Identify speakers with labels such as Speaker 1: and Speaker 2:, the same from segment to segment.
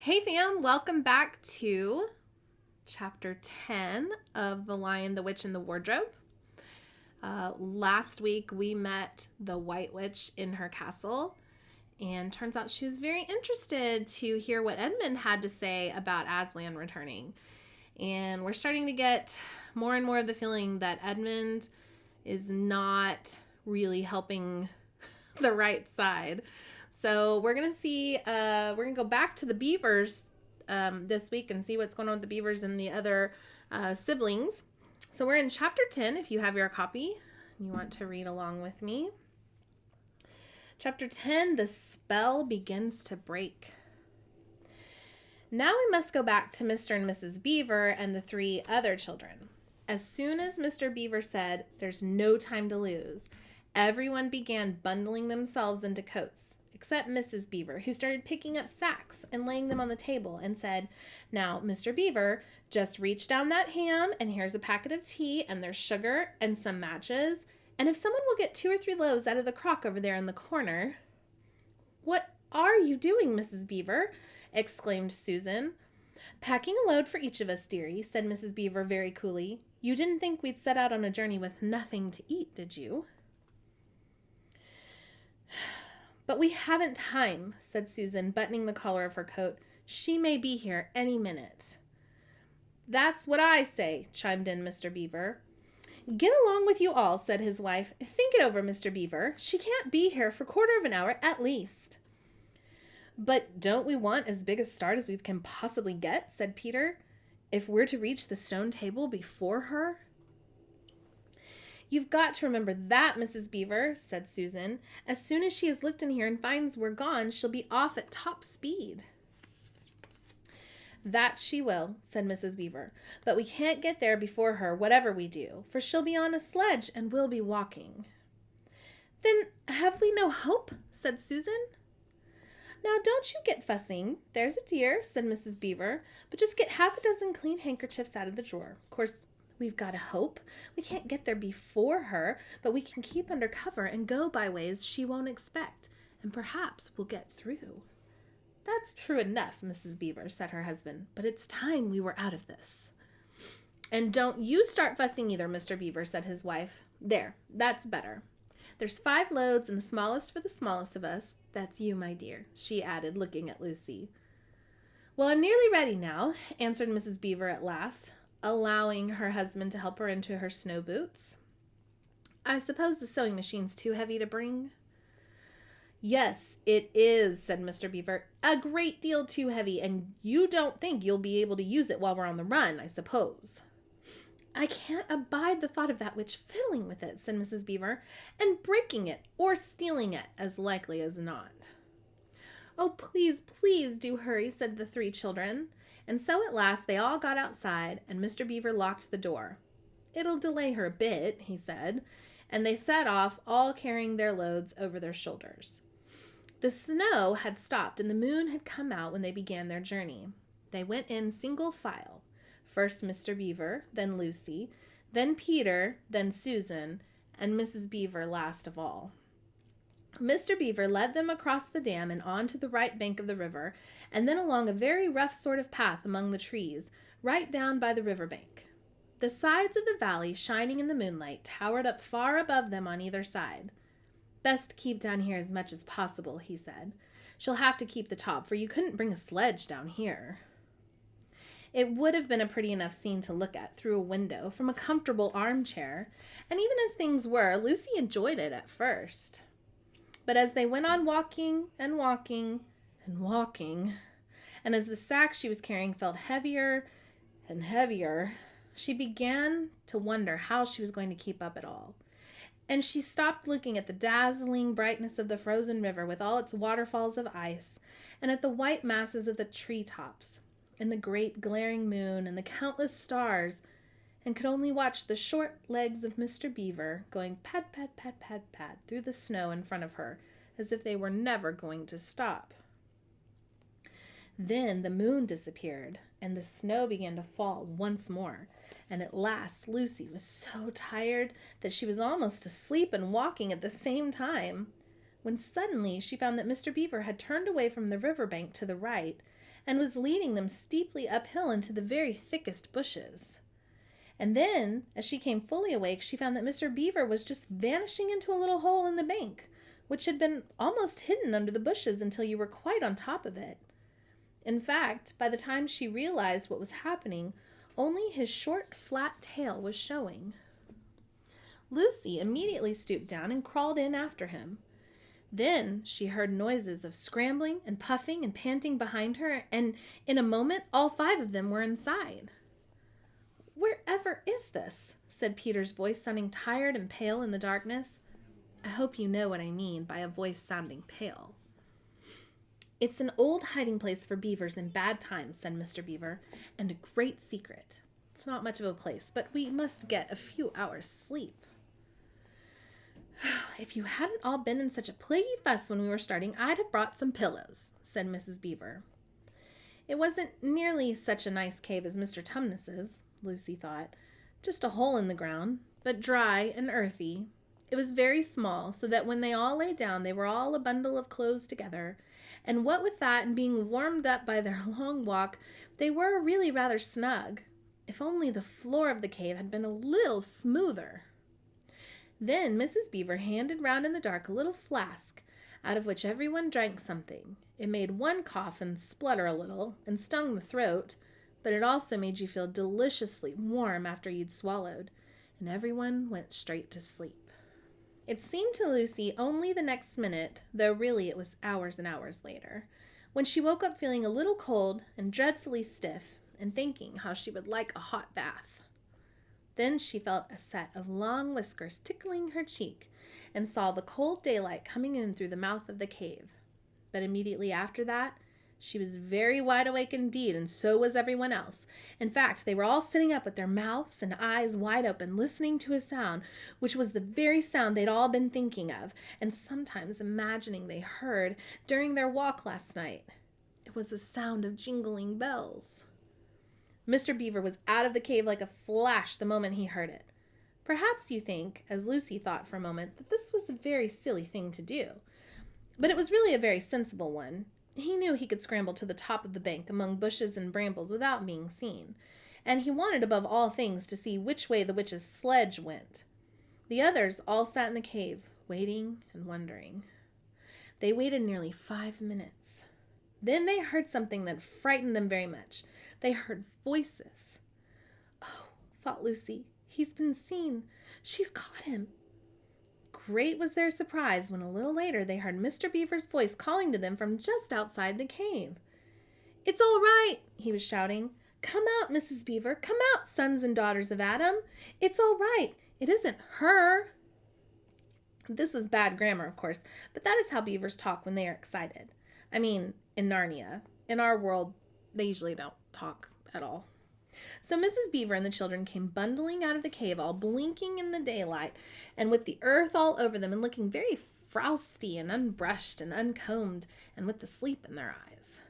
Speaker 1: Hey fam, welcome back to chapter 10 of The Lion, the Witch, and the Wardrobe. Last week we met the White Witch in her castle, and turns out she was very interested to hear what Edmund had to say about Aslan returning. And we're starting to get more and more of the feeling that Edmund is not really helping the right side. So we're going to see, we're going to go back to the beavers this week and see what's going on with the beavers and the other siblings. So we're in chapter 10, if you have your copy, you want to read along with me. Chapter 10, the spell begins to break. Now we must go back to Mr. and Mrs. Beaver and the three other children. As soon as Mr. Beaver said, "There's no time to lose," everyone began bundling themselves into coats, except Mrs. Beaver, who started picking up sacks and laying them on the table and said, "Now, Mr. Beaver, just reach down that ham, and here's a packet of tea, and there's sugar and some matches, and if someone will get 2 or 3 loaves out of the crock over there in the corner." "What are you doing, Mrs. Beaver?" exclaimed Susan. "Packing a load for each of us, dearie," said Mrs. Beaver very coolly. "You didn't think we'd set out on a journey with nothing to eat, did you?" "But we haven't time," said Susan, buttoning the collar of her coat. "She may be here any minute." "That's what I say," chimed in Mr. Beaver. "Get along with you all," said his wife. "Think it over, Mr. Beaver. She can't be here for 1/4 of an hour at least." "But don't we want as big a start as we can possibly get?" said Peter. "If we're to reach the stone table before her?" "You've got to remember that, Mrs. Beaver," said Susan. "As soon as she has looked in here and finds we're gone, she'll be off at top speed." "That she will," said Mrs. Beaver. "But we can't get there before her, whatever we do, for she'll be on a sledge and we'll be walking." "Then have we no hope?" said Susan. "Now don't you get fussing, there's a dear," said Mrs. Beaver. "But just get 1/2 clean handkerchiefs out of the drawer. Of course, we've got a hope. We can't get there before her, but we can keep under cover and go by ways she won't expect, and perhaps we'll get through." "That's true enough, Mrs. Beaver," said her husband, "but it's time we were out of this." "And don't you start fussing either, Mr. Beaver," said his wife. "There, that's better. There's 5 loads, and the smallest for the smallest of us. That's you, my dear," she added, looking at Lucy. "Well, I'm nearly ready now," answered Mrs. Beaver at last, allowing her husband to help her into her snow boots. "I suppose the sewing machine's too heavy to bring?" "Yes, it is," said Mr. Beaver. "A great deal too heavy, and you don't think you'll be able to use it while we're on the run, I suppose." "I can't abide the thought of that witch fiddling with it," said Mrs. Beaver, "and breaking it or stealing it, as likely as not." "Oh, please, please do hurry," said the 3 children. And so at last they all got outside, and Mr. Beaver locked the door. "It'll delay her a bit," he said, and they set off, all carrying their loads over their shoulders. The snow had stopped, and the moon had come out when they began their journey. They went in single file. First Mr. Beaver, then Lucy, then Peter, then Susan, and Mrs. Beaver last of all. Mr. Beaver led them across the dam and on to the right bank of the river, and then along a very rough sort of path among the trees, right down by the river bank. The sides of the valley, shining in the moonlight, towered up far above them on either side. "Best keep down here as much as possible," he said. "She'll have to keep the top, for you couldn't bring a sledge down here." It would have been a pretty enough scene to look at through a window from a comfortable armchair, and even as things were, Lucy enjoyed it at first. But as they went on walking and walking and walking, and as the sack she was carrying felt heavier and heavier, she began to wonder how she was going to keep up at all. And she stopped looking at the dazzling brightness of the frozen river with all its waterfalls of ice, and at the white masses of the treetops, and the great glaring moon, and the countless stars, and could only watch the short legs of Mr. Beaver going pad, pad, pad, pad, pad through the snow in front of her, as if they were never going to stop. Then the moon disappeared, and the snow began to fall once more, and at last Lucy was so tired that she was almost asleep and walking at the same time, when suddenly she found that Mr. Beaver had turned away from the river bank to the right, and was leading them steeply uphill into the very thickest bushes. And then, as she came fully awake, she found that Mr. Beaver was just vanishing into a little hole in the bank, which had been almost hidden under the bushes until you were quite on top of it. In fact, by the time she realized what was happening, only his short, flat tail was showing. Lucy immediately stooped down and crawled in after him. Then she heard noises of scrambling and puffing and panting behind her, and in a moment all 5 of them were inside. "Wherever is this?" said Peter's voice, sounding tired and pale in the darkness. I hope you know what I mean by a voice sounding pale. "It's an old hiding place for beavers in bad times," said Mr. Beaver, "and a great secret. It's not much of a place, but we must get a few hours' sleep." "If you hadn't all been in such a plaguey fuss when we were starting, I'd have brought some pillows," said Mrs. Beaver. It wasn't nearly such a nice cave as Mr. Tumnus's, Lucy thought. Just a hole in the ground, but dry and earthy. It was very small, so that when they all lay down, they were all a bundle of clothes together. And what with that and being warmed up by their long walk, they were really rather snug. If only the floor of the cave had been a little smoother. Then Mrs. Beaver handed round in the dark a little flask, out of which everyone drank something. It made one cough and splutter a little, and stung the throat, but it also made you feel deliciously warm after you'd swallowed, and everyone went straight to sleep. It seemed to Lucy only the next minute, though really it was hours and hours later, when she woke up feeling a little cold and dreadfully stiff, and thinking how she would like a hot bath. Then she felt a set of long whiskers tickling her cheek, and saw the cold daylight coming in through the mouth of the cave. But immediately after that, she was very wide awake indeed, and so was everyone else. In fact, they were all sitting up with their mouths and eyes wide open, listening to a sound, which was the very sound they'd all been thinking of, and sometimes imagining they heard during their walk last night. It was the sound of jingling bells. Mr. Beaver was out of the cave like a flash the moment he heard it. Perhaps you think, as Lucy thought for a moment, that this was a very silly thing to do. But it was really a very sensible one. He knew he could scramble to the top of the bank among bushes and brambles without being seen, and he wanted above all things to see which way the witch's sledge went. The others all sat in the cave, waiting and wondering. They waited nearly 5 minutes. Then they heard something that frightened them very much. They heard voices. "Oh," thought Lucy, "he's been seen. She's caught him." Great was their surprise when a little later they heard Mr. Beaver's voice calling to them from just outside the cave. "It's all right," he was shouting. "Come out, Mrs. Beaver. Come out, sons and daughters of Adam. It's all right. It isn't her." This was bad grammar, of course, but that is how beavers talk when they are excited. I mean, in Narnia. In our world, they usually don't talk at all. So Mrs. Beaver and the children came bundling out of the cave, all blinking in the daylight, and with the earth all over them, and looking very frosty and unbrushed and uncombed, and with the sleep in their eyes.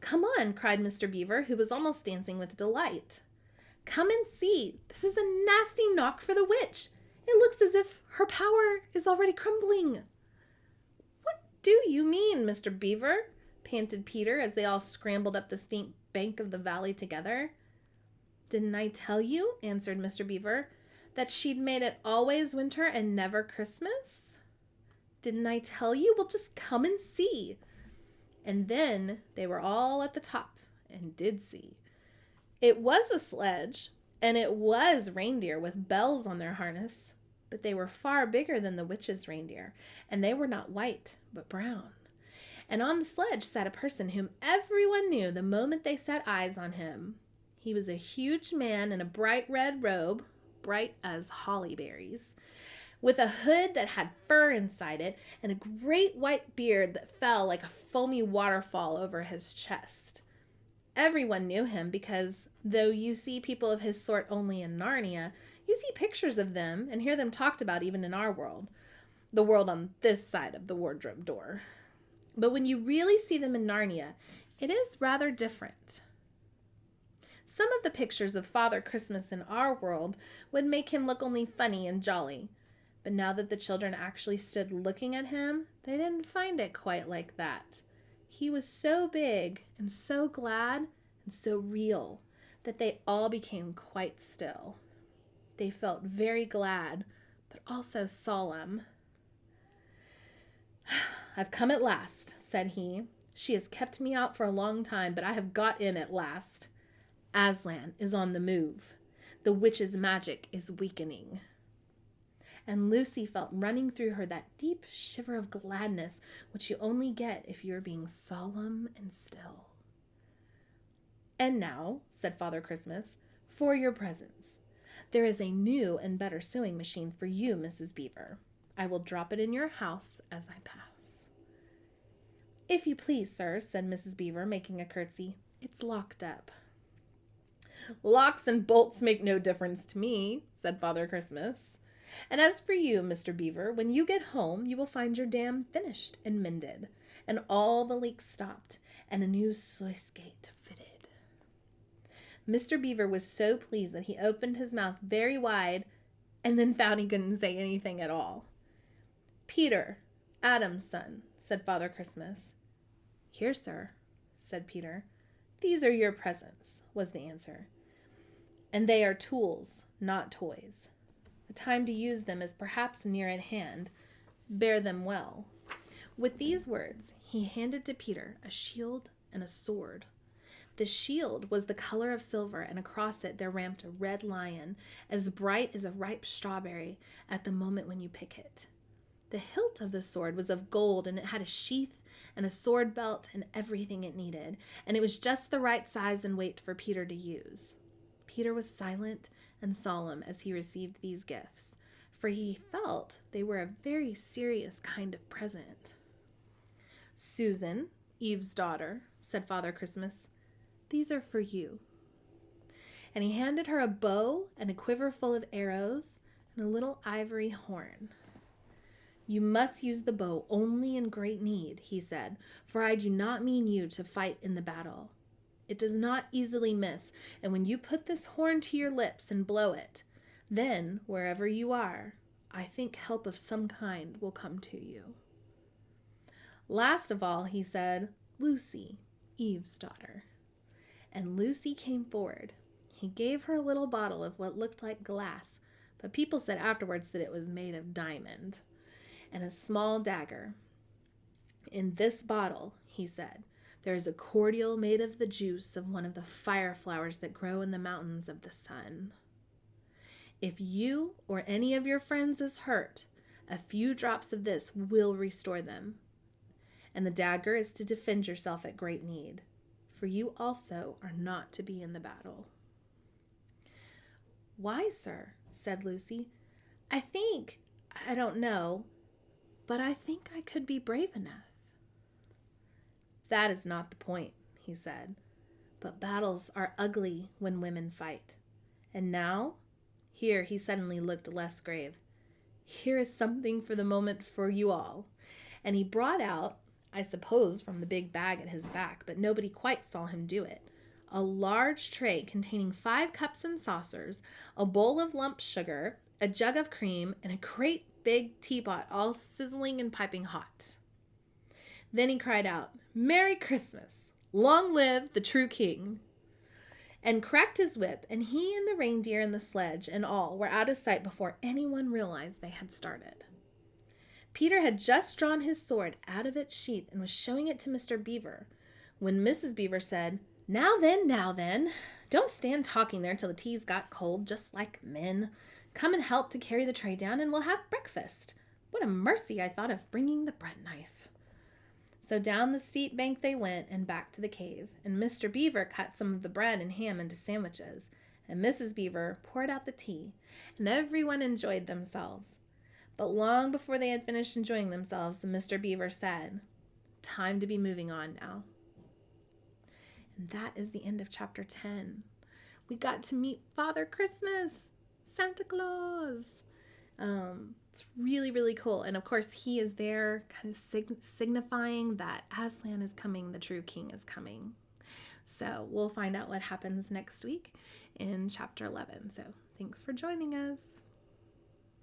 Speaker 1: "Come on," cried Mr. Beaver, who was almost dancing with delight. "Come and see. This is a nasty knock for the witch. It looks as if her power is already crumbling." "What do you mean, Mr. Beaver?" panted Peter as they all scrambled up the steep bank of the valley together. "Didn't I tell you," answered Mr. Beaver, "that she'd made it always winter and never Christmas? Didn't I tell you? Well, just come and see." And then they were all at the top and did see. It was a sledge, and it was reindeer with bells on their harness, but they were far bigger than the witch's reindeer, and they were not white, but brown. And on the sledge sat a person whom everyone knew the moment they set eyes on him. He was a huge man in a bright red robe, bright as holly berries, with a hood that had fur inside it, and a great white beard that fell like a foamy waterfall over his chest. Everyone knew him because, though you see people of his sort only in Narnia, you see pictures of them and hear them talked about even in our world, the world on this side of the wardrobe door. But when you really see them in Narnia, it is rather different. Some of the pictures of Father Christmas in our world would make him look only funny and jolly, but now that the children actually stood looking at him, they didn't find it quite like that. He was so big and so glad and so real that they all became quite still. They felt very glad, but also solemn. "I've come at last," said he. "She has kept me out for a long time, but I have got in at last. Aslan is on the move. The witch's magic is weakening." And Lucy felt running through her that deep shiver of gladness which you only get if you are being solemn and still. "And now," said Father Christmas, "for your presents. There is a new and better sewing machine for you, Mrs. Beaver. I will drop it in your house as I pass." "If you please, sir," said Mrs. Beaver, making a curtsy. "It's locked up." "Locks and bolts make no difference to me," said Father Christmas. "And as for you, Mr. Beaver, when you get home, you will find your dam finished and mended, and all the leaks stopped, and a new sluice gate fitted." Mr. Beaver was so pleased that he opened his mouth very wide, and then found he couldn't say anything at all. "Peter, Adam's son," said Father Christmas. "Here, sir," said Peter. "These are your presents," was the answer. "And they are tools, not toys. The time to use them is perhaps near at hand. Bear them well." With these words, he handed to Peter a shield and a sword. The shield was the color of silver, and across it there ramped a red lion, as bright as a ripe strawberry at the moment when you pick it. The hilt of the sword was of gold, and it had a sheath and a sword belt and everything it needed, and it was just the right size and weight for Peter to use. Peter was silent and solemn as he received these gifts, for he felt they were a very serious kind of present. "Susan, Eve's daughter," said Father Christmas, "these are for you." And he handed her a bow and a quiver full of arrows and a little ivory horn. "You must use the bow only in great need," he said, "for I do not mean you to fight in the battle. It does not easily miss, and when you put this horn to your lips and blow it, then, wherever you are, I think help of some kind will come to you." Last of all, he said, "Lucy, Eve's daughter." And Lucy came forward. He gave her a little bottle of what looked like glass, but people said afterwards that it was made of diamond, and a small dagger. "In this bottle," he said, "there is a cordial made of the juice of one of the fire flowers that grow in the mountains of the sun. If you or any of your friends is hurt, a few drops of this will restore them. And the dagger is to defend yourself at great need, for you also are not to be in the battle." "Why, sir?" said Lucy. I don't know, but I think I could be brave enough." "That is not the point," he said, "but battles are ugly when women fight. And now," here he suddenly looked less grave, "here is something for the moment for you all." And he brought out, I suppose from the big bag at his back, but nobody quite saw him do it, a large tray containing 5 cups and saucers, a bowl of lump sugar, a jug of cream, and a great big teapot all sizzling and piping hot. Then he cried out, "Merry Christmas! Long live the true king!" and cracked his whip, and he and the reindeer and the sledge and all were out of sight before anyone realized they had started. Peter had just drawn his sword out of its sheath and was showing it to Mr. Beaver, when Mrs. Beaver said, now then, don't stand talking there till the tea's got cold, just like men. Come and help to carry the tray down, and we'll have breakfast. What a mercy I thought of bringing the bread knife." So down the steep bank they went and back to the cave, and Mr. Beaver cut some of the bread and ham into sandwiches, and Mrs. Beaver poured out the tea, and everyone enjoyed themselves. But long before they had finished enjoying themselves, Mr. Beaver said, "Time to be moving on now." And that is the end of chapter 10. We got to meet Father Christmas, Santa Claus. It's really, really cool. And of course, he is there kind of signifying that Aslan is coming, the true king is coming. So we'll find out what happens next week in chapter 11. So thanks for joining us.